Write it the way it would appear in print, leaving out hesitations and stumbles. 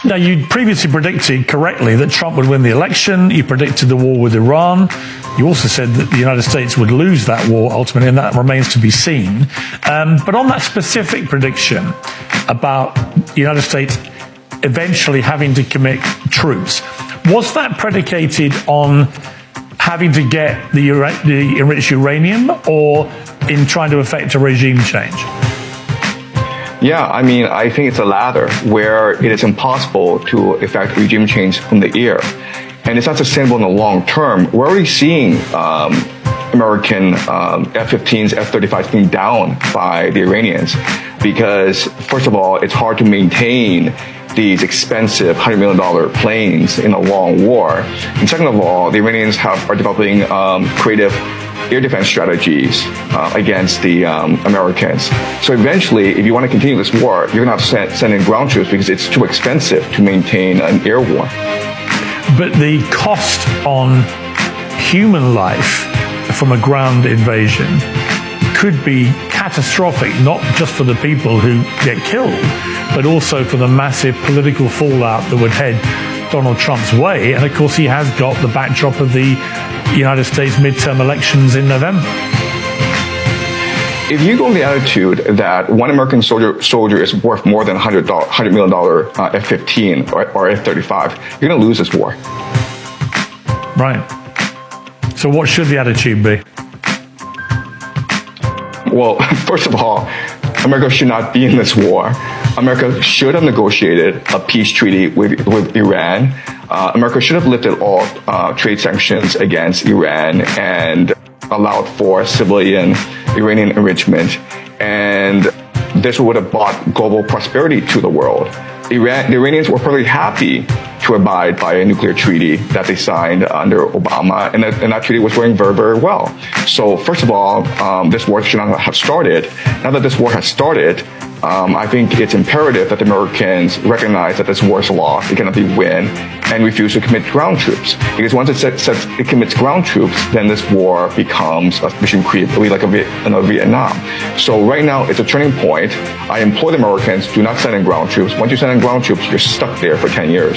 Now, you previously predicted correctly that Trump would win the election. You predicted the war with Iran. You also said that the United States would lose that war ultimately, and that remains to be seen. But on that specific prediction about the United States eventually having to commit troops, was that predicated on having to get the enriched uranium or in trying to effect a regime change? Yeah, I mean, I think it's the latter, where it is impossible to effect regime change from the air. And it's not sustainable in the long term. We're already seeing American F-15s, F-35s being downed by the Iranians because, first of all, it's hard to maintain these expensive $100 million planes in a long war. And second of all, the Iranians are developing creative air defense strategies against the Americans. So eventually, if you want to continue this war, you're going to have to send in ground troops because it's too expensive to maintain an air war. But the cost on human life from a ground invasion could be catastrophic, not just for the people who get killed, but also for the massive political fallout that would head Donald Trump's way. And of course, he has got the backdrop of the United States midterm elections in November. If you go with the attitude that one American soldier is worth more than $100 million F-15 or F-35, you're going to lose this war. Right. So what should the attitude be? Well, first of all, America should not be in this war. America should have negotiated a peace treaty with Iran. America should have lifted all trade sanctions against Iran and allowed for civilian Iranian enrichment. And this would have brought global prosperity to the world. The Iranians were perfectly happy to abide by a nuclear treaty that they signed under Obama, and that treaty was going very, very well. So first of all, this war should not have started. Now that this war has started, I think it's imperative that the Americans recognize that this war is lost, it cannot be won, and refuse to commit ground troops. Because once it commits ground troops, then this war becomes a mission creep, like Vietnam. So right now, it's a turning point. I implore the Americans, do not send in ground troops. Once you send in ground troops, you're stuck there for 10 years.